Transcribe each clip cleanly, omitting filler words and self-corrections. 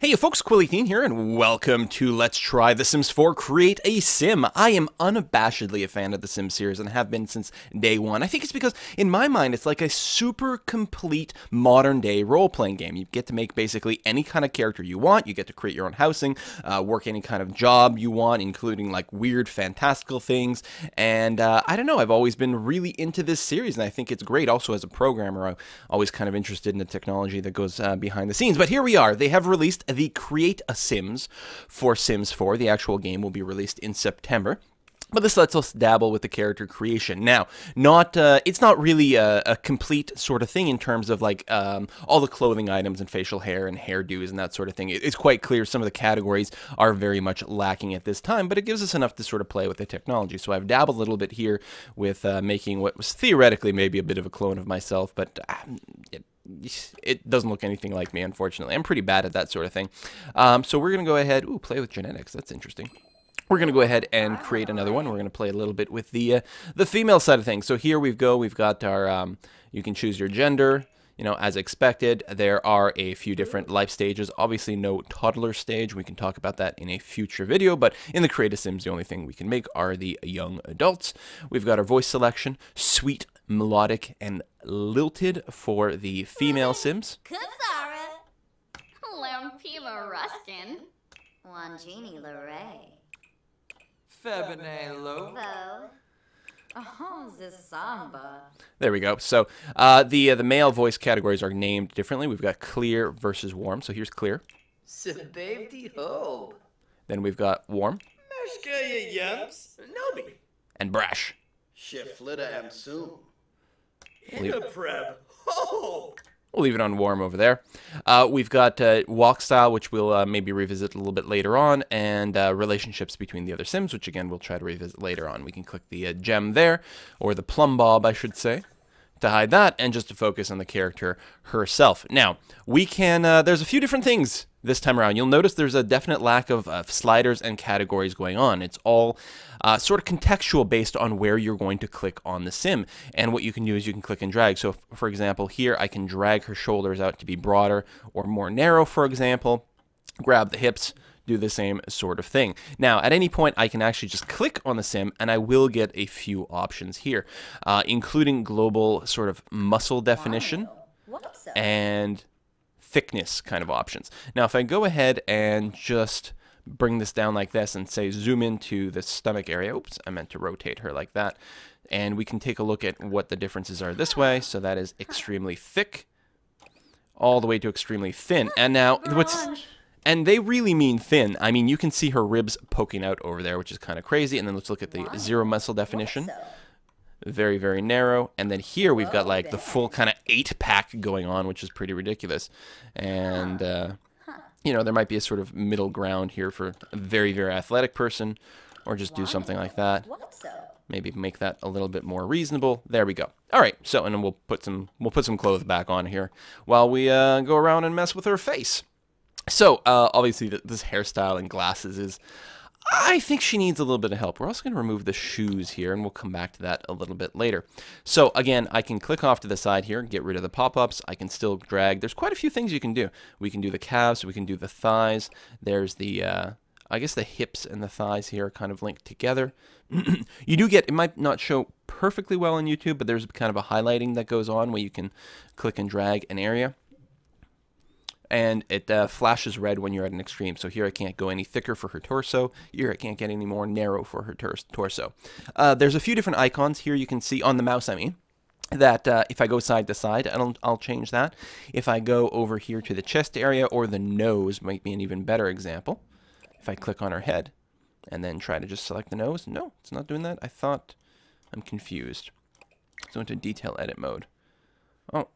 Hey you folks, Quilly18 here, and welcome to Let's Try The Sims 4 Create a Sim. I am unabashedly a fan of the Sims series and have been since day one. I think it's because, in my mind, it's like a super complete modern-day role-playing game. You get to make basically any kind of character you want, you get to create your own housing, work any kind of job you want, including like weird, fantastical things, and I don't know, I've always been really into this series, and I think it's great. Also, as a programmer, I'm always kind of interested in the technology that goes behind the scenes. But here we are. They have released the Create a Sims for Sims 4. The actual game will be released in September. But this lets us dabble with the character creation. Now, it's not really a complete sort of thing in terms of like all the clothing items and facial hair and hairdos and that sort of thing. It's quite clear some of the categories are very much lacking at this time, but it gives us enough to sort of play with the technology. So I've dabbled a little bit here with making what was theoretically maybe a bit of a clone of myself, but it doesn't look anything like me, unfortunately. I'm pretty bad at that sort of thing. So we're going to go ahead, play with genetics. That's interesting. We're going to go ahead and create another one. We're going to play a little bit with the female side of things. So here we've got our, you can choose your gender, you know, as expected. There are a few different life stages. Obviously no toddler stage. We can talk about that in a future video, but in the Create a Sims, the only thing we can make are the young adults. We've got our voice selection, sweet, melodic, and lilted for the female Sims. Kazara, Lampiva Rustin, Wangini Lorray, Febine Lovo. Oh, Zisamba. There we go. So the male voice categories are named differently. We've got clear versus warm. So here's clear. Sebavdi Hobe. Then we've got warm. Mashkaya Yams. Nobi. And brash. Shiflita Amsum. Inapreb. Ho! We'll leave it on warm over there. We've got walk style, which we'll maybe revisit a little bit later on, and relationships between the other Sims, which again we'll try to revisit later on. We can click the gem there, or the plumb bob, I should say, to hide that, and just to focus on the character herself. Now, we can, there's a few different things this time around. You'll notice there's a definite lack of sliders and categories going on. It's all sort of contextual based on where you're going to click on the sim. And what you can do is you can click and drag. So, for example, here I can drag her shoulders out to be broader or more narrow, for example. Grab the hips, do the same sort of thing. Now, at any point, I can actually just click on the sim, and I will get a few options here, including global sort of muscle definition and thickness kind of options. Now, if I go ahead and just bring this down like this and say zoom into the stomach area, oops, I meant to rotate her like that, and we can take a look at what the differences are this way. So that is extremely thick all the way to extremely thin. And now and they really mean thin. I mean, you can see her ribs poking out over there, which is kind of crazy. And then let's look at the zero muscle definition. Very, very narrow. And then here we've got like the full kind of 8-pack going on, which is pretty ridiculous. And, you know, there might be a sort of middle ground here for a very, very athletic person, or just do something like that. Maybe make that a little bit more reasonable. There we go. All right. So, and then we'll put some clothes back on here while we go around and mess with her face. So, obviously, this hairstyle and glasses is, I think she needs a little bit of help. We're also going to remove the shoes here, and we'll come back to that a little bit later. So, again, I can click off to the side here, get rid of the pop-ups. I can still drag. There's quite a few things you can do. We can do the calves. We can do the thighs. There's the, I guess the hips and the thighs here are kind of linked together. You do get, it might not show perfectly well on YouTube, but there's kind of a highlighting that goes on where you can click and drag an area. And it flashes red when you're at an extreme. So here I can't go any thicker for her torso. Here I can't get any more narrow for her torso. There's a few different icons here you can see on the mouse, I mean, that if I go side to side, I'll change that. If I go over here to the chest area or the nose, might be an even better example. If I click on her head and then try to just select the nose. No, it's not doing that. I thought, I'm confused. Let's go into detail edit mode. Oh,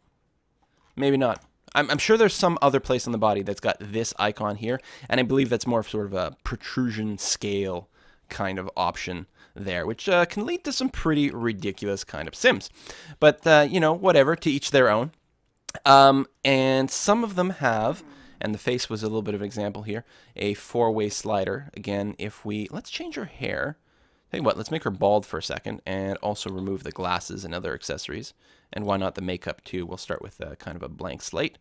maybe not. I'm sure there's some other place on the body that's got this icon here, and I believe that's more of sort of a protrusion scale kind of option there, which can lead to some pretty ridiculous kind of sims. But, you know, whatever, to each their own. And some of them have, and the face was a little bit of an example here, a 4-way slider. Again, if we, let's change her hair Tell you what, let's make her bald for a second and also remove the glasses and other accessories. And why not the makeup too? We'll start with kind of a blank slate.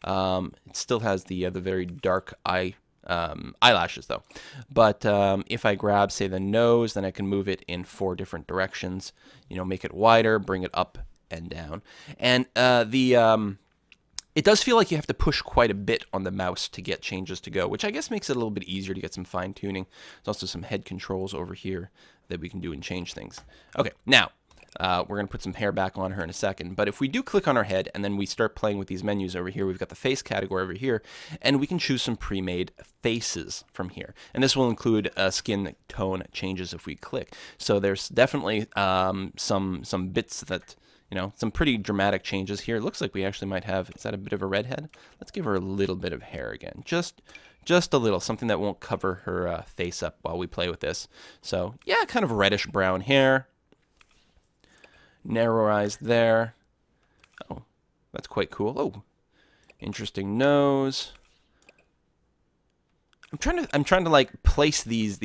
It still has the very dark eyelashes though. But if I grab, say, the nose, then I can move it in 4 different directions. You know, make it wider, bring it up and down. And it does feel like you have to push quite a bit on the mouse to get changes to go, which I guess makes it a little bit easier to get some fine tuning. There's also some head controls over here that we can do and change things. Okay, now we're going to put some hair back on her in a second. But if we do click on her head and then we start playing with these menus over here, we've got the face category over here, and we can choose some pre-made faces from here. And this will include skin tone changes if we click. So there's definitely some bits that, you know, some pretty dramatic changes here. It looks like we actually might have, is that a bit of a redhead? Let's give her a little bit of hair again. Just a little, something that won't cover her face up while we play with this. So yeah, kind of reddish brown hair. Narrow eyes there. Oh, that's quite cool. Oh, interesting nose. I'm trying to like place these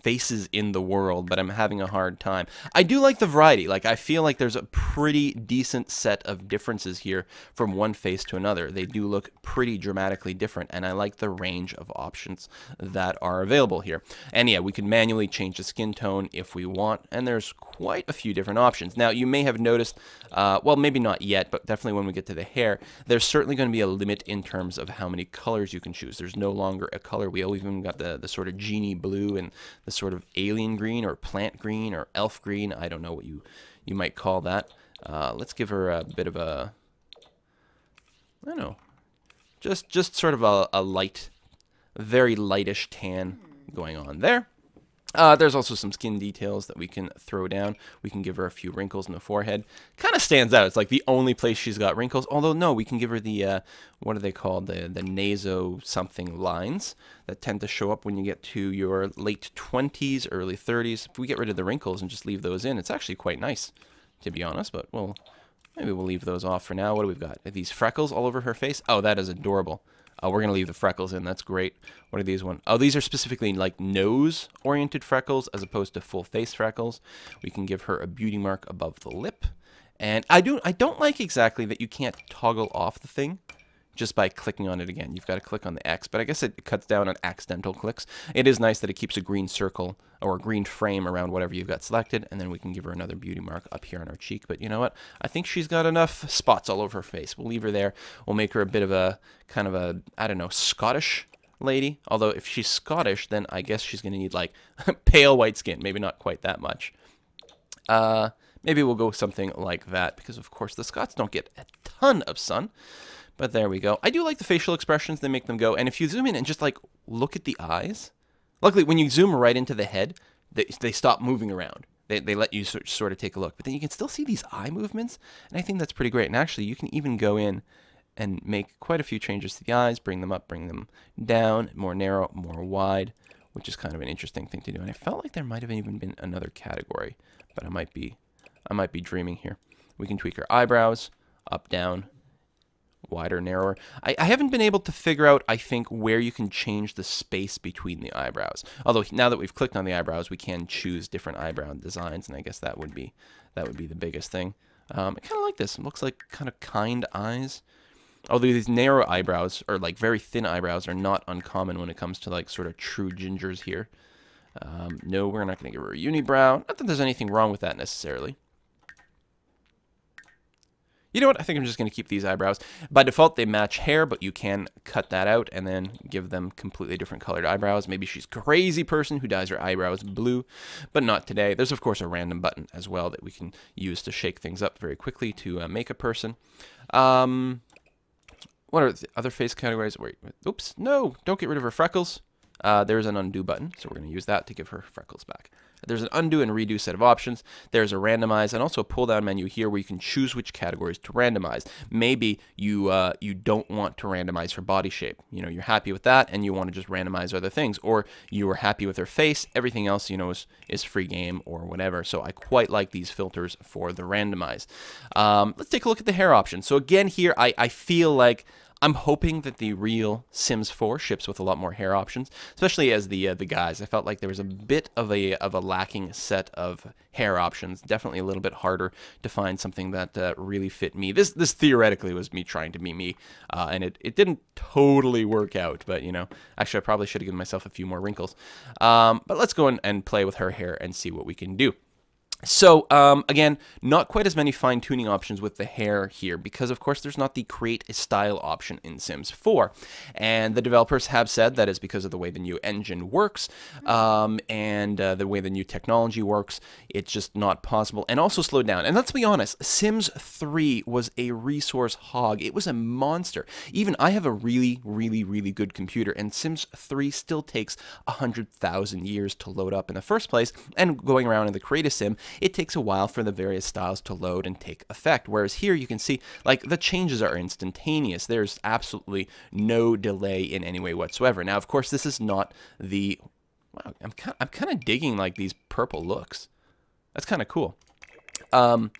faces in the world, but I'm having a hard time. I do like the variety. Like, I feel like there's a pretty decent set of differences here from one face to another. They do look pretty dramatically different, and I like the range of options that are available here. And yeah, we can manually change the skin tone if we want, and there's quite a few different options. Now, you may have noticed, well, maybe not yet, but definitely when we get to the hair, there's certainly going to be a limit in terms of how many colors you can choose. There's no longer a color wheel. We've even got the sort of genie blue and the sort of alien green or plant green or elf green. I don't know what you might call that. Let's give her a bit of a, I don't know, just sort of a light, very lightish tan going on there. There's also some skin details that we can throw down. We can give her a few wrinkles in the forehead. Kind of stands out. It's like the only place she's got wrinkles. Although, no, we can give her the, what are they called? The naso-something lines that tend to show up when you get to your late 20s, early 30s. If we get rid of the wrinkles and just leave those in, it's actually quite nice, to be honest. But, well, maybe we'll leave those off for now. What do we've got? Are these freckles all over her face? Oh, that is adorable. We're going to leave the freckles in. That's great. What are these ones? Oh, these are specifically like nose-oriented freckles as opposed to full-face freckles. We can give her a beauty mark above the lip. And I don't like exactly that you can't toggle off the thing just by clicking on it again. You've got to click on the X, but I guess it cuts down on accidental clicks. It is nice that it keeps a green circle or a green frame around whatever you've got selected, and then we can give her another beauty mark up here on her cheek. But you know what? I think she's got enough spots all over her face. We'll leave her there. We'll make her a bit of a, kind of a, I don't know, Scottish lady. Although if she's Scottish, then I guess she's going to need like pale white skin. Maybe not quite that much. Maybe we'll go with something like that, because of course the Scots don't get a ton of sun. But there we go. I do like the facial expressions. They make them go. And if you zoom in and just like look at the eyes, luckily when you zoom right into the head, they stop moving around. They let you sort of take a look. But then you can still see these eye movements. And I think that's pretty great. And actually, you can even go in and make quite a few changes to the eyes. Bring them up, bring them down. More narrow, more wide, which is kind of an interesting thing to do. And I felt like there might have even been another category. But I might be dreaming here. We can tweak our eyebrows, up, down, wider, narrower. I haven't been able to figure out, I think, where you can change the space between the eyebrows. Although now that we've clicked on the eyebrows, we can choose different eyebrow designs, and I guess that would be the biggest thing. I kind of like this. It looks like kind of kind eyes. Although these narrow eyebrows, or like very thin eyebrows, are not uncommon when it comes to like sort of true gingers here. No, we're not going to give her a unibrow. Not that there's anything wrong with that necessarily. You know what? I think I'm just going to keep these eyebrows. By default, they match hair, but you can cut that out and then give them completely different colored eyebrows. Maybe she's a crazy person who dyes her eyebrows blue, but not today. There's, of course, a random button as well that we can use to shake things up very quickly to make a person. What are the other face categories? Wait, oops, no, don't get rid of her freckles. There's an undo button, so we're going to use that to give her freckles back. There's an undo and redo set of options. There's a randomize and also a pull-down menu here where you can choose which categories to randomize. Maybe you don't want to randomize her body shape. You know, you're happy with that and you want to just randomize other things. Or you are happy with her face. Everything else, you know, is free game or whatever. So I quite like these filters for the randomize. Let's take a look at the hair option. So again here, I feel like I'm hoping that the real Sims 4 ships with a lot more hair options, especially as the guys. I felt like there was a bit of a lacking set of hair options. Definitely a little bit harder to find something that really fit me. This theoretically was me trying to be me, and it didn't totally work out. But you know, actually, I probably should have given myself a few more wrinkles. But let's go and play with her hair and see what we can do. So, again, not quite as many fine-tuning options with the hair here because, of course, there's not the create a style option in Sims 4. And the developers have said that is because of the way the new engine works and the way the new technology works. It's just not possible. And also slowed down. And let's be honest, Sims 3 was a resource hog. It was a monster. Even I have a really, really, really good computer, and Sims 3 still takes 100,000 years to load up in the first place. And going around in the create a sim, it takes a while for the various styles to load and take effect. Whereas here you can see, like, the changes are instantaneous. There's absolutely no delay in any way whatsoever. Now, of course, this is not the... Wow, I'm kind of digging, like, these purple looks. That's kind of cool. But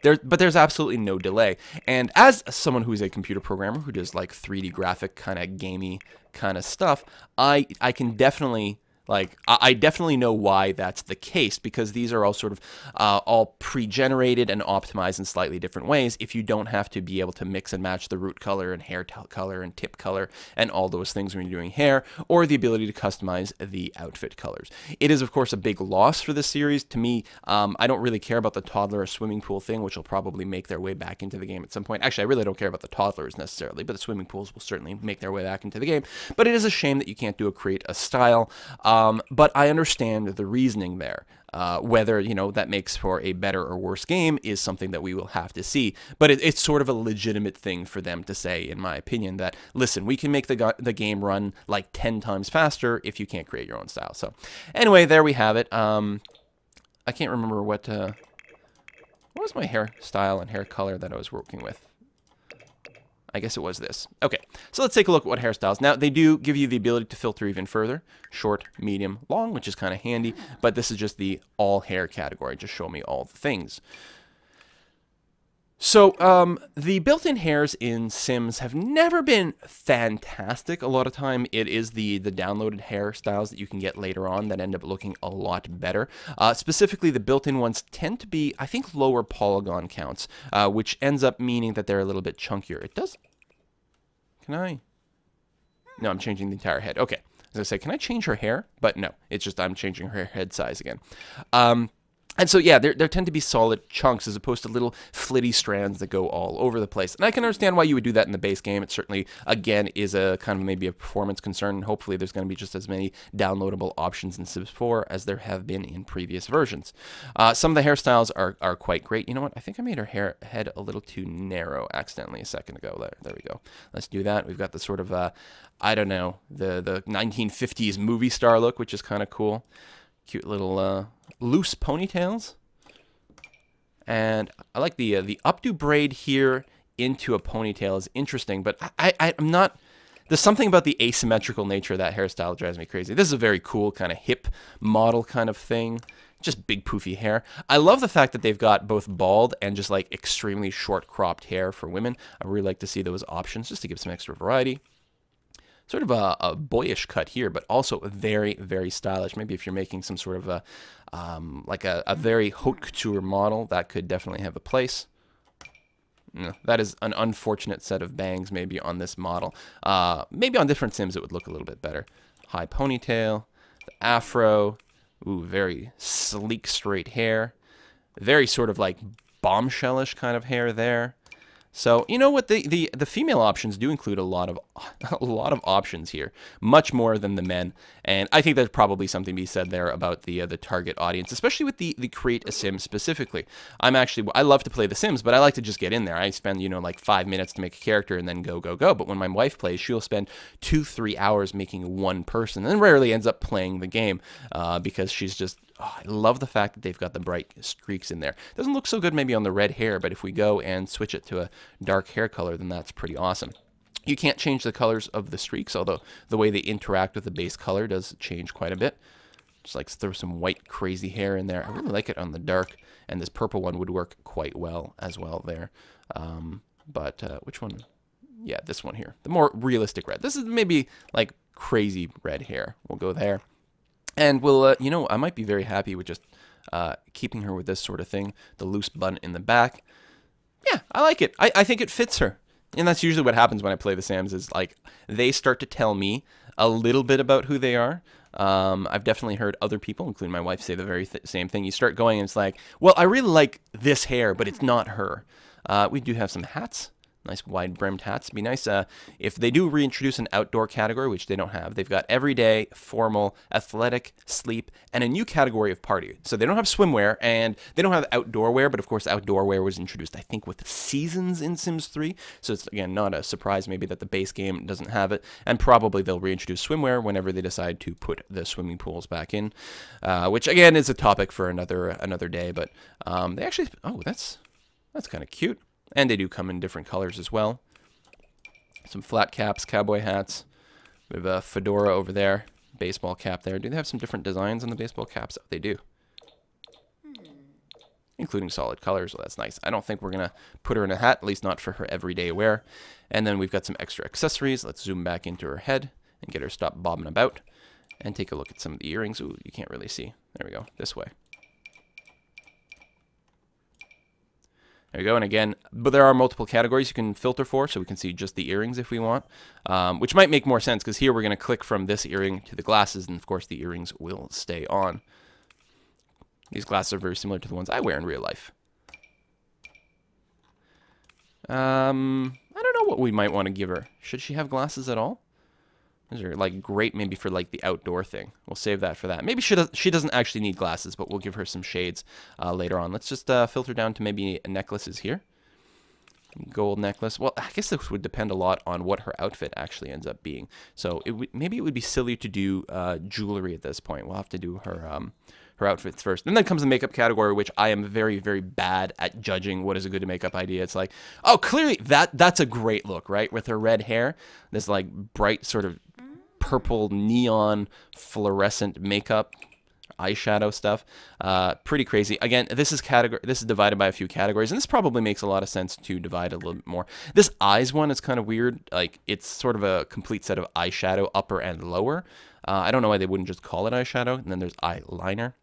there's absolutely no delay. And as someone who's a computer programmer who does, like, 3D graphic kind of gamey kind of stuff, I can definitely... Like, I definitely know why that's the case, because these are all sort of all pre-generated and optimized in slightly different ways if you don't have to be able to mix and match the root color and hair color and tip color and all those things when you're doing hair, or the ability to customize the outfit colors. It is, of course, a big loss for this series. To me, I don't really care about the toddler or swimming pool thing, which will probably make their way back into the game at some point. Actually, I really don't care about the toddlers necessarily, but the swimming pools will certainly make their way back into the game. But it is a shame that you can't create a style. But I understand the reasoning there. Whether, you know, that makes for a better or worse game is something that we will have to see. But it's sort of a legitimate thing for them to say, in my opinion, that, listen, we can make the game run like 10 times faster if you can't create your own style. So anyway, there we have it. I can't remember what was my hairstyle and hair color that I was working with. I guess it was this. Okay, so let's take a look at what hairstyles. Now, they do give you the ability to filter even further. Short, medium, long, which is kind of handy. But this is just the all hair category. Just show me all the things. So, the built-in hairs in Sims have never been fantastic. A lot of time, it is the downloaded hairstyles that you can get later on that end up looking a lot better. Specifically, the built-in ones tend to be, I think, lower polygon counts, which ends up meaning that they're a little bit chunkier. It does... Can I? No, I'm changing the entire head. Okay. I was going to say, can I change her hair? But no, it's just I'm changing her head size again. And so, yeah, there tend to be solid chunks as opposed to little flitty strands that go all over the place. And I can understand why you would do that in the base game. It certainly, again, is a kind of maybe a performance concern. And hopefully there's going to be just as many downloadable options in Sims 4 as there have been in previous versions. Some of the hairstyles are quite great. You know what? I think I made her head a little too narrow accidentally a second ago. There we go. Let's do that. We've got the sort of, I don't know, the 1950s movie star look, which is kind of cool. Cute little loose ponytails, and I like the updo braid here into a ponytail is interesting, but I'm not. There's something about the asymmetrical nature of that hairstyle that drives me crazy. This is a very cool kind of hip model kind of thing. Just big poofy hair. I love the fact that they've got both bald and just like extremely short cropped hair for women. I really like to see those options just to give some extra variety. Sort of a boyish cut here, but also very, very stylish. Maybe if you're making some sort of like a very haute couture model, that could definitely have a place. No, that is an unfortunate set of bangs maybe on this model. Maybe on different Sims it would look a little bit better. High ponytail, the afro, ooh, very sleek straight hair. Very sort of like bombshellish kind of hair there. So, you know what, the female options do include a lot of options here, much more than the men, and I think there's probably something to be said there about the target audience, especially with the create a sim specifically. I love to play the Sims, but I like to just get in there. I spend, you know, like 5 minutes to make a character and then go. But when my wife plays, she'll spend 2-3 hours making one person, and rarely ends up playing the game because she's just... Oh, I love the fact that they've got the bright streaks in there. Doesn't look so good maybe on the red hair, but if we go and switch it to a dark hair color, then that's pretty awesome. You can't change the colors of the streaks, although the way they interact with the base color does change quite a bit. Just like throw some white crazy hair in there. I really like it on the dark, and this purple one would work quite well as well there. But which one? Yeah, this one here. The more realistic red. This is maybe like crazy red hair. We'll go there. And we'll, you know, I might be very happy with just keeping her with this sort of thing. The loose bun in the back. Yeah, I like it. I think it fits her. And that's usually what happens when I play the Sims is like they start to tell me a little bit about who they are. I've definitely heard other people, including my wife, say the very same thing. You start going and it's like, well, I really like this hair, but it's not her. We do have some hats. Nice wide-brimmed hats. It'd be nice if they do reintroduce an outdoor category, which they don't have. They've got everyday, formal, athletic, sleep, and a new category of party. So they don't have swimwear, and they don't have outdoor wear, but of course outdoor wear was introduced, I think, with Seasons in Sims 3. So it's, again, not a surprise maybe that the base game doesn't have it, and probably they'll reintroduce swimwear whenever they decide to put the swimming pools back in, which, again, is a topic for another day, but they actually... Oh, that's kind of cute. And they do come in different colors as well. Some flat caps, cowboy hats. We have a fedora over there. Baseball cap there. Do they have some different designs on the baseball caps? Oh, they do. Including solid colors. Well, that's nice. I don't think we're going to put her in a hat, at least not for her everyday wear. And then we've got some extra accessories. Let's zoom back into her head and get her stop bobbing about. And take a look at some of the earrings. Ooh, you can't really see. There we go. This way. There we go, and again, but there are multiple categories you can filter for, so we can see just the earrings if we want, which might make more sense, because here we're going to click from this earring to the glasses, and of course the earrings will stay on. These glasses are very similar to the ones I wear in real life. I don't know what we might want to give her. Should she have glasses at all? Those are like great maybe for like the outdoor thing. We'll save that for that. Maybe she doesn't actually need glasses, but we'll give her some shades later on. Let's just filter down to maybe necklaces here. Gold necklace. Well, I guess this would depend a lot on what her outfit actually ends up being. So maybe it would be silly to do jewelry at this point. We'll have to do her outfits first. And then comes the makeup category, which I am very, very bad at judging what is a good makeup idea. It's like, oh, clearly that's a great look, right? With her red hair, this like bright sort of purple neon fluorescent makeup, eyeshadow stuff. Pretty crazy. Again, this is divided by a few categories, and this probably makes a lot of sense to divide a little bit more. This eyes one is kind of weird. Like, it's sort of a complete set of eyeshadow, upper and lower. I don't know why they wouldn't just call it eyeshadow. And then there's eyeliner.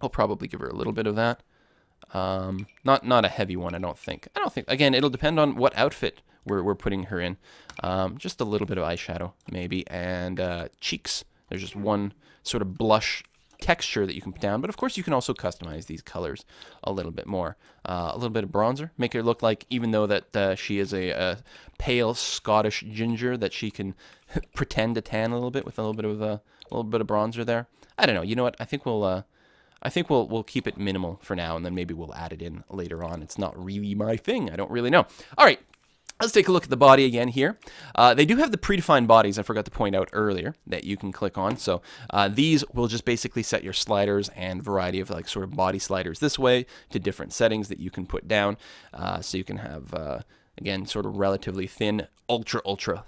I'll probably give her a little bit of that. Not a heavy one, I don't think. Again, it'll depend on what outfit we're putting her in. Just a little bit of eyeshadow, maybe, and cheeks. There's just one sort of blush texture that you can put down, but of course you can also customize these colors a little bit more. A little bit of bronzer, make her look like, even though that she is a pale Scottish ginger, that she can pretend to tan a little bit with a little bit of bronzer there. I don't know. You know what? I think we'll keep it minimal for now, and then maybe we'll add it in later on. It's not really my thing. I don't really know. All right. Let's take a look at the body again here. They do have the predefined bodies, I forgot to point out earlier, that you can click on. So these will just basically set your sliders and variety of like sort of body sliders this way to different settings that you can put down. So you can have, again, sort of relatively thin, ultra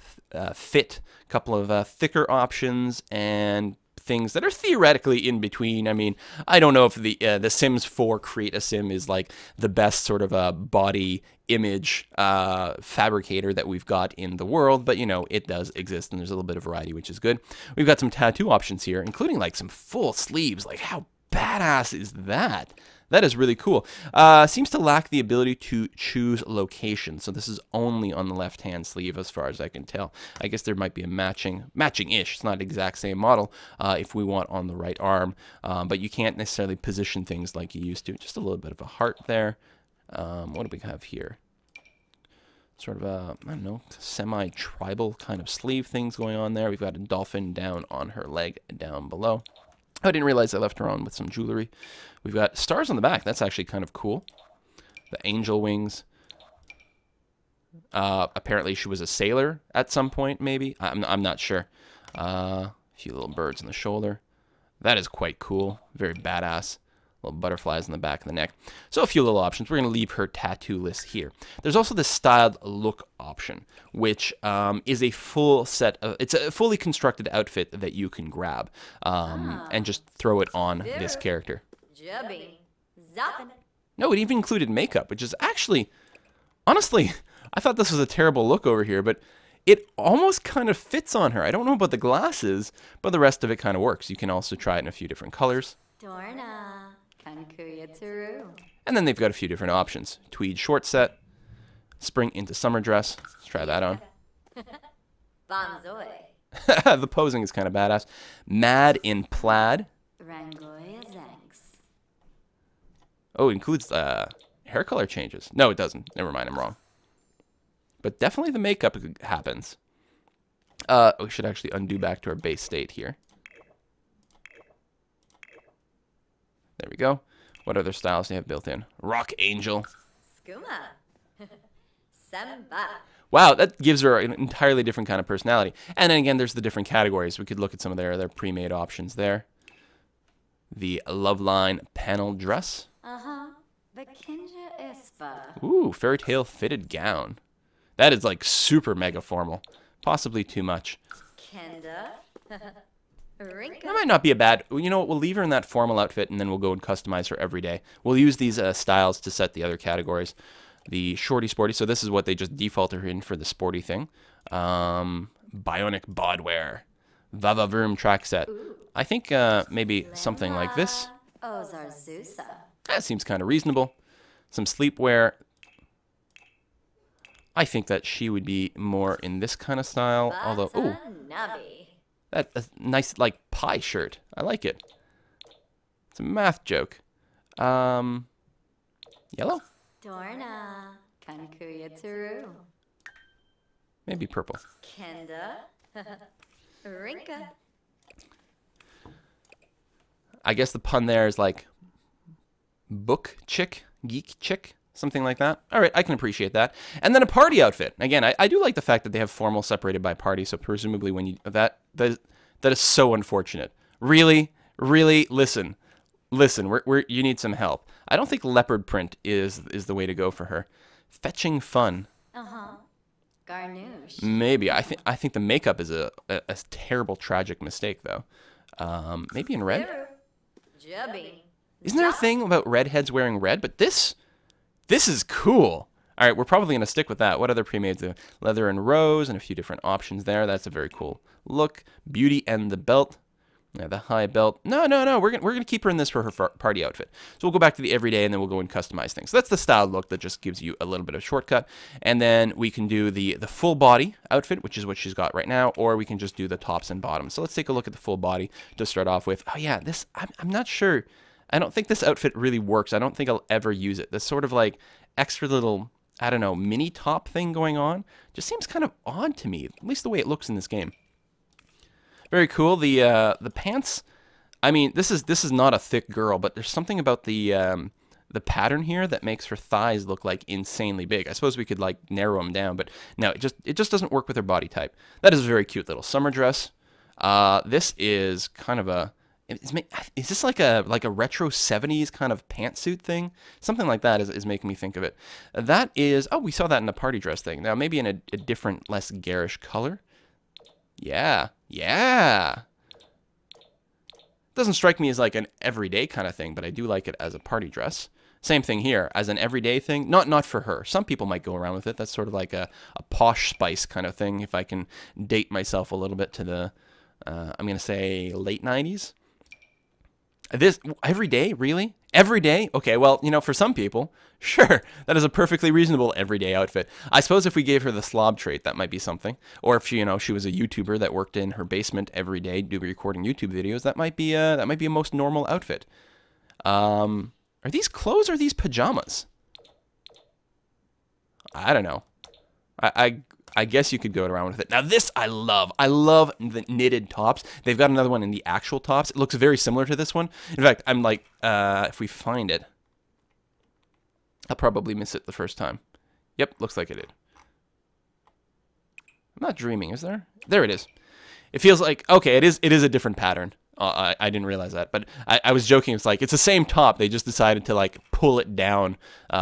fit, couple of thicker options, and things that are theoretically in between. I mean, I don't know if the Sims 4 Create a Sim is like the best sort of body image fabricator that we've got in the world, but you know, it does exist, and there's a little bit of variety, which is good. We've got some tattoo options here, including like some full sleeves. Like, how badass is that? That is really cool. Seems to lack the ability to choose location, so this is only on the left-hand sleeve as far as I can tell. I guess there might be a matching-ish. It's not the exact same model if we want on the right arm, but you can't necessarily position things like you used to. Just a little bit of a heart there. What do we have here? Sort of a, I don't know, semi-tribal kind of sleeve things going on there. We've got a dolphin down on her leg down below. I didn't realize I left her on with some jewelry. We've got stars on the back. That's actually kind of cool. The angel wings. Apparently she was a sailor at some point, maybe. I'm not sure. A few little birds on the shoulder. That is quite cool. Very badass. Little butterflies on the back of the neck. So a few little options. We're going to leave her tattoo list here. There's also the styled look option, which is a full set of, it's a fully constructed outfit that you can grab and just throw it on this character. Jubby. Zoppin'. No, it even included makeup, which is actually, honestly, I thought this was a terrible look over here, but it almost kind of fits on her. I don't know about the glasses, but the rest of it kind of works. You can also try it in a few different colors. Dorna. Kankuya Turu. And then they've got a few different options. Tweed short set, spring into summer dress. Let's try that on. Bonzoy. The posing is kind of badass. Mad in plaid. Rangoya Zanks. Oh, it includes hair color changes. No, it doesn't. Never mind, I'm wrong. But definitely the makeup happens. We should actually undo back to our base state here. There we go. What other styles do you have built in? Rock Angel. Skuma. Semba. Wow, that gives her an entirely different kind of personality. And then again, there's the different categories. We could look at some of their pre-made options there. The Loveline panel dress. Bakinja Ispa. Ooh, fairy tale fitted gown. That is like super mega formal. Possibly too much. Kenda. Rinka. That might not be a bad... You know what? We'll leave her in that formal outfit, and then we'll go and customize her every day. We'll use these styles to set the other categories. The shorty sporty. So this is what they just default her in for the sporty thing. Bionic bodwear. Vava Vroom track set. I think maybe something like this. Ozar Zusa. That seems kind of reasonable. Some sleepwear. I think that she would be more in this kind of style. Although, ooh. Nubby. That's a nice, like, pie shirt. I like it. It's a math joke. Yellow? Dorna. Kankuya Turu. Maybe purple. Kenda. Rinka. I guess the pun there is like book chick, geek chick, something like that. All right, I can appreciate that. And then a party outfit. Again, I do like the fact that they have formal separated by party. So presumably when you that is so unfortunate. Really, listen, you need some help. I don't think leopard print is the way to go for her. Fetching fun. Garnouche. Maybe. I think the makeup is a terrible, tragic mistake though. Maybe in red. Jubby. Isn't there a thing about redheads wearing red? But this is cool. All right, we're probably going to stick with that. What other pre-mades do? Leather and rose and a few different options there. That's a very cool look. Beauty and the belt. Yeah, the high belt. No. We're gonna keep her in this for her party outfit. So we'll go back to the everyday and then we'll go and customize things. So that's the style look that just gives you a little bit of shortcut. And then we can do the full body outfit, which is what she's got right now, or we can just do the tops and bottoms. So let's take a look at the full body to start off with. Oh yeah, this I'm not sure. I don't think this outfit really works. I don't think I'll ever use it. This sort of like extra little, I don't know, mini top thing going on just seems kind of odd to me, at least the way it looks in this game. Very cool. The pants. I mean, this is not a thick girl, but there's something about the pattern here that makes her thighs look like insanely big. I suppose we could like narrow them down, but no, it just doesn't work with her body type. That is a very cute little summer dress. This is kind of a. Is this like a retro 70s kind of pantsuit thing? Something like that is making me think of it. That is. Oh, we saw that in the party dress thing. Now maybe in a different, less garish color. Yeah. Doesn't strike me as like an everyday kind of thing, but I do like it as a party dress. Same thing here, as an everyday thing. Not for her. Some people might go around with it. That's sort of like a posh spice kind of thing, if I can date myself a little bit to the, I'm going to say late 90s. This, everyday, really? Everyday? Okay, well, you know, for some people, sure, that is a perfectly reasonable everyday outfit. I suppose if we gave her the slob trait, that might be something. Or if she, you know, she was a YouTuber that worked in her basement every day, recording YouTube videos, that might be a most normal outfit. Are these clothes or are these pajamas? I don't know. I guess you could go around with it. Now this I love. I love the knitted tops. They've got another one in the actual tops. It looks very similar to this one. In fact, I'm like, if we find it, I'll probably miss it the first time. Yep, looks like it did. I'm not dreaming, is there? There it is. It feels like, okay, it is a different pattern. I didn't realize that, but I was joking. It's like, it's the same top. They just decided to like pull it down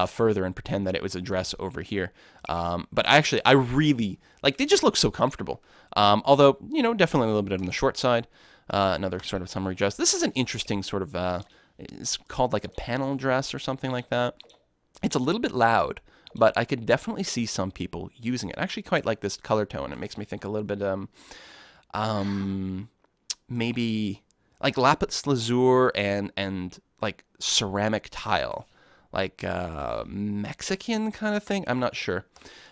further and pretend that it was a dress over here. But actually, I really, like, they just look so comfortable. Although, you know, definitely a little bit on the short side. Another sort of summery dress. This is an interesting sort of, it's called like a panel dress or something like that. It's a little bit loud. but I could definitely see some people using it. I actually quite like this color tone. It makes me think a little bit, maybe like lapis lazuli and like ceramic tile, like Mexican kind of thing. I'm not sure.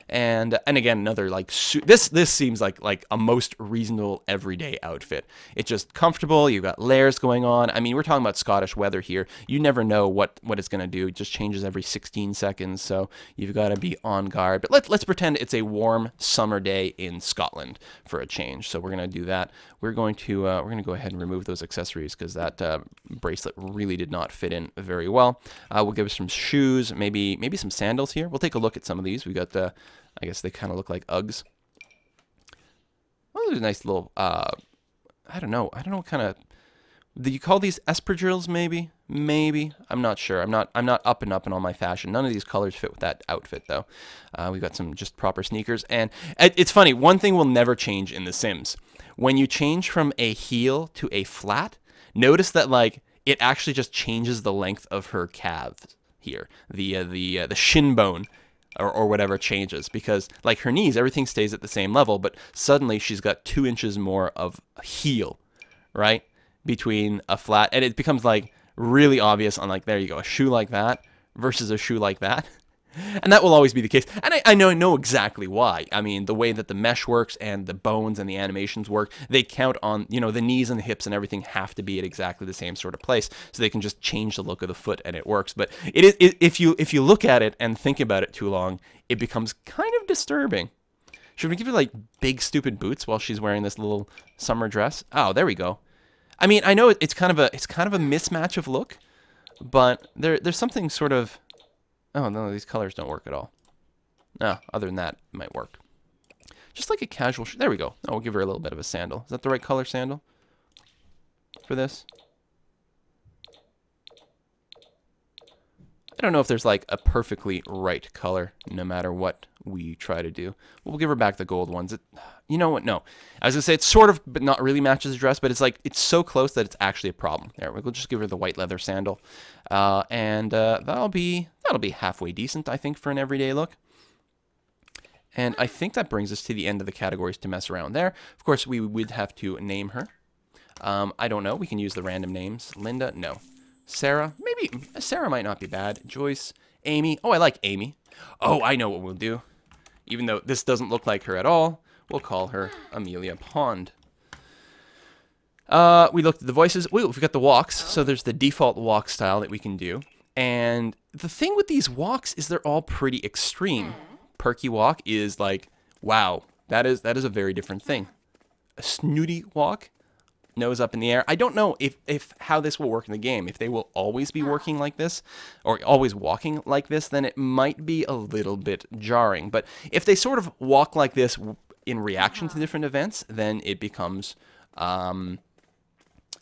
And again, another like this seems like a most reasonable everyday outfit. It's just comfortable. You've got layers going on. I mean, we're talking about Scottish weather here. You never know what it's going to do. It just changes every 16 seconds, so you've got to be on guard. But let's pretend it's a warm summer day in Scotland for a change. So we're going to do that. We're going to go ahead and remove those accessories because that bracelet really did not fit in very well. We'll give us some shoes, maybe some sandals here. We'll take a look at some of these. We got the, I guess they kind of look like Uggs. Well, those are nice little, I don't know what kind of, do you call these espadrilles maybe? Maybe. I'm not sure. I'm not up and up in all my fashion. None of these colors fit with that outfit though. We've got some just proper sneakers. And it's funny, one thing will never change in The Sims. When you change from a heel to a flat, notice that like it actually just changes the length of her calves here. The shin bone or whatever changes, because like her knees, everything stays at the same level, but suddenly she's got 2 inches more of heel, right? Between a flat, and it becomes like really obvious on like, there you go, a shoe like that versus a shoe like that. And that will always be the case. And I know exactly why. I mean, the way that the mesh works and the bones and the animations work, they count on, you know, the knees and the hips and everything have to be at exactly the same sort of place. So they can just change the look of the foot and it works. But if you look at it and think about it too long, it becomes kind of disturbing. Should we give her like big stupid boots while she's wearing this little summer dress? Oh, there we go. I mean, I know it's kind of a mismatch of look, but there's something sort of, oh no, these colors don't work at all. No, other than that, it might work. Just like a casual, there we go. Oh, we'll give her a little bit of a sandal. Is that the right color sandal for this? I don't know if there's like a perfectly right color no matter what we try to do. We'll give her back the gold ones. You know what? No. I was going to say it's sort of, but not really matches the dress, but it's like, it's so close that it's actually a problem. There, we'll just give her the white leather sandal. And that'll be halfway decent, I think, for an everyday look. And I think that brings us to the end of the categories to mess around there. Of course, we would have to name her. I don't know. We can use the random names. Linda, no. Sarah, maybe. Sarah might not be bad. Joyce, Amy. Oh, I like Amy. Oh, I know what we'll do. Even though this doesn't look like her at all, we'll call her Amelia Pond. We looked at the voices. We've got the walks. So there's the default walk style that we can do. And the thing with these walks is they're all pretty extreme. Perky walk is like, wow, that is a very different thing. A snooty walk, nose up in the air. I don't know if how this will work in the game. If they will always be working like this or always walking like this, then it might be a little bit jarring. But if they sort of walk like this in reaction to different events, then it becomes, I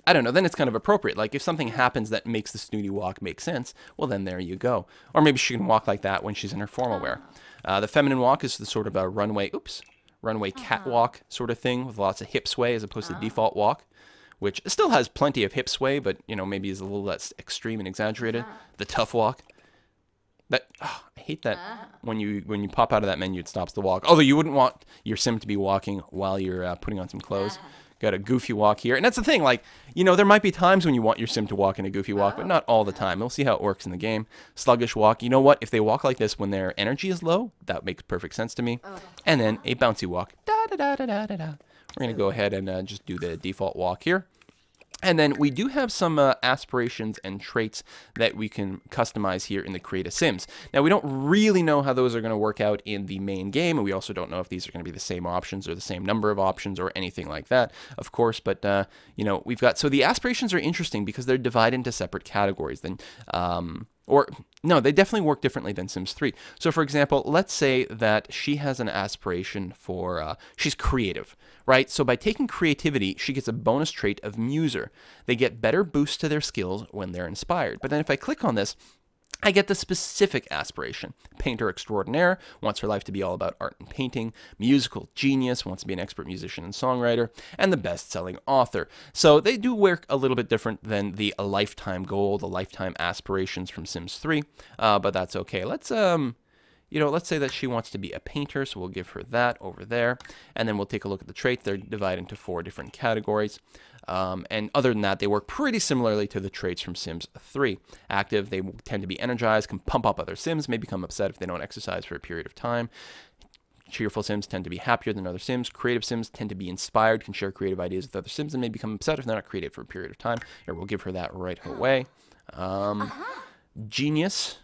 don't know, then it's kind of appropriate. Like if something happens that makes the snooty walk make sense, well then there you go. Or maybe she can walk like that when she's in her formal wear. The feminine walk is the sort of a runway catwalk sort of thing with lots of hip sway as opposed to the default walk, which still has plenty of hip sway, but you know, maybe is a little less extreme and exaggerated. The tough walk. That I hate that when you pop out of that menu, it stops the walk. Although you wouldn't want your sim to be walking while you're putting on some clothes. Got a goofy walk here, and that's the thing. Like, you know, there might be times when you want your sim to walk in a goofy walk, but not all the time. We'll see how it works in the game. Sluggish walk. You know what? If they walk like this when their energy is low, that makes perfect sense to me. And then a bouncy walk. Da da da da da da da. We're gonna go ahead and just do the default walk here. And then we do have some aspirations and traits that we can customize here in the Create a Sims. Now, we don't really know how those are going to work out in the main game, and we also don't know if these are going to be the same options or the same number of options or anything like that, of course. But, you know, we've got, so the aspirations are interesting because they're divided into separate categories. Then, or no, they definitely work differently than Sims 3. So, for example, let's say that she has an aspiration for, she's creative. Right, so by taking creativity, she gets a bonus trait of muser. They get better boosts to their skills when they're inspired. But then if I click on this, I get the specific aspiration. Painter extraordinaire, wants her life to be all about art and painting. Musical genius, wants to be an expert musician and songwriter. And the best-selling author. So they do work a little bit different than the lifetime goal, the lifetime aspirations from Sims 3. But that's okay. Let's, you know, let's say that she wants to be a painter, so we'll give her that over there. And then we'll take a look at the traits. They're divided into 4 different categories. And other than that, they work pretty similarly to the traits from Sims 3. Active, they tend to be energized, can pump up other Sims, may become upset if they don't exercise for a period of time. Cheerful Sims tend to be happier than other Sims. Creative Sims tend to be inspired, can share creative ideas with other Sims, and may become upset if they're not creative for a period of time. Here, we'll give her that right away. Genius,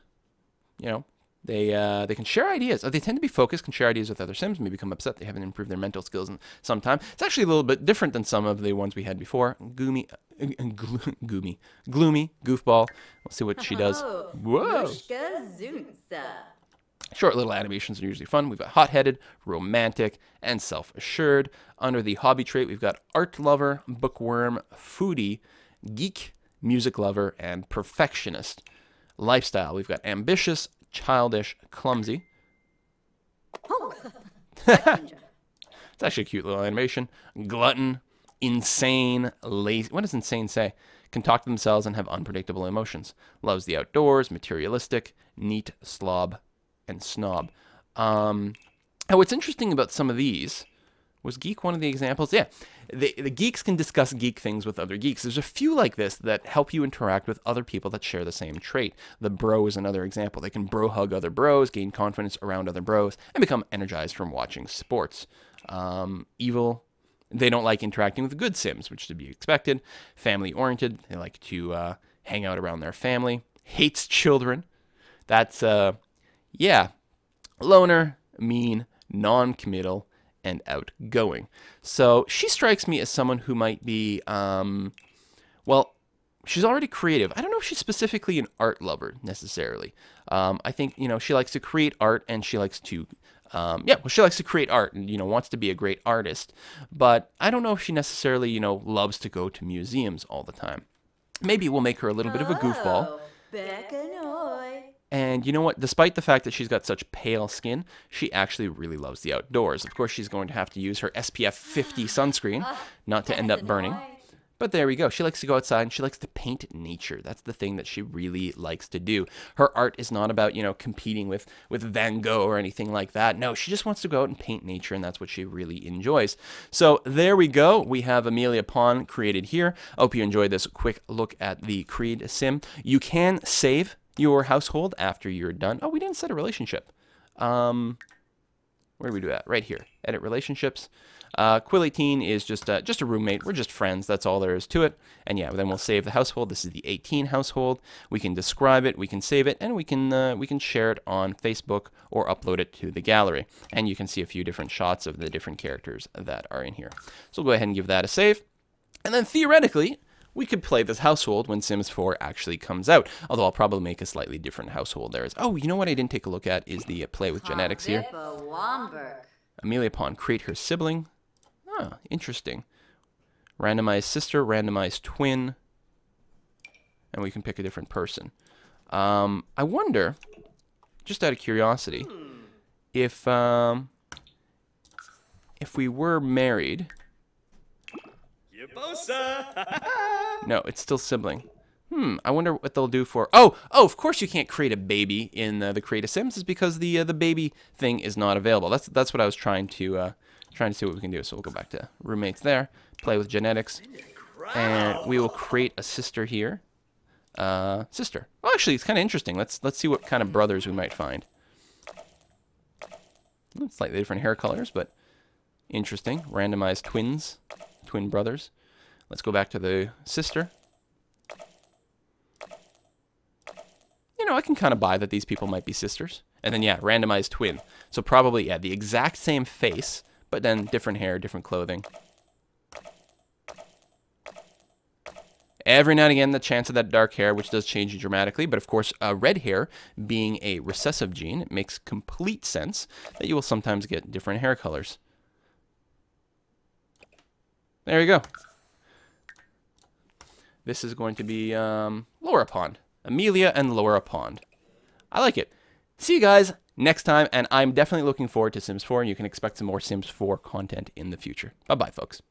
you know, they can share ideas. They tend to be focused, can share ideas with other Sims, may become upset they haven't improved their mental skills in some time. It's actually a little bit different than some of the ones we had before. Gloomy, goofball. We'll see what she does. Whoa! Mushka Zunza. Short little animations are usually fun. We've got hot-headed, romantic, and self-assured. Under the hobby trait, we've got art lover, bookworm, foodie, geek, music lover, and perfectionist. Lifestyle, we've got ambitious, childish, clumsy. It's actually a cute little animation. Glutton, insane, lazy. What does insane say? Can talk to themselves and have unpredictable emotions. Loves the outdoors, materialistic, neat, slob, and snob. Now, what's interesting about some of these, was geek one of the examples? Yeah, the geeks can discuss geek things with other geeks. There's a few like this that help you interact with other people that share the same trait. The bro is another example. They can bro hug other bros, gain confidence around other bros, and become energized from watching sports. Evil, they don't like interacting with good Sims, which is to be expected. Family oriented, they like to hang out around their family. Hates children. That's yeah, loner, mean, non-committal, and outgoing. So she strikes me as someone who might be, well, she's already creative. I don't know if she's specifically an art lover necessarily. I think, you know, she likes to create art and she likes to, she likes to create art and, you know, wants to be a great artist. But I don't know if she necessarily, you know, loves to go to museums all the time. Maybe we'll make her a little bit of a goofball. And you know what? Despite the fact that she's got such pale skin, she actually really loves the outdoors. Of course, she's going to have to use her SPF 50 sunscreen not to end up burning. But there we go. She likes to go outside and she likes to paint nature. That's the thing that she really likes to do. Her art is not about, you know, competing with Van Gogh or anything like that. No, she just wants to go out and paint nature, and that's what she really enjoys. So there we go. We have Amelia Pawn created here. I hope you enjoyed this quick look at the Creed sim. You can save your household after you're done. Oh, we didn't set a relationship. Where do we do that? Right here. Edit relationships. Quill 18 is just a roommate. We're just friends. That's all there is to it. And yeah, then we'll save the household. This is the 18 household. We can describe it, we can save it, and we can share it on Facebook or upload it to the gallery. And you can see a few different shots of the different characters that are in here. So we'll go ahead and give that a save. And then theoretically, we could play this household when Sims 4 actually comes out. Although I'll probably make a slightly different household there. Oh, you know what I didn't take a look at is the play with genetics here. Amelia Pawn, create her sibling. Ah, interesting. Randomized sister, randomized twin. And we can pick a different person. I wonder, just out of curiosity, if we were married... No, it's still sibling. I wonder what they'll do for... Oh, of course you can't create a baby in the Create a Sims, is because the baby thing is not available. That's what I was trying to see what we can do. So we'll go back to roommates there, play with genetics, and we will create a sister here. Sister. Well, actually, it's kind of interesting. Let's see what kind of brothers we might find. Slightly different hair colors, but interesting. Randomized twins, twin brothers. Let's go back to the sister. You know, I can kind of buy that these people might be sisters. And then, yeah, randomized twin. So probably, yeah, the exact same face, but then different hair, different clothing. Every now and again, the chance of that dark hair, which does change dramatically. But of course, red hair being a recessive gene, it makes complete sense that you will sometimes get different hair colors. There you go. This is going to be Laura Pond. Amelia and Laura Pond. I like it. See you guys next time, and I'm definitely looking forward to Sims 4, and you can expect some more Sims 4 content in the future. Bye-bye, folks.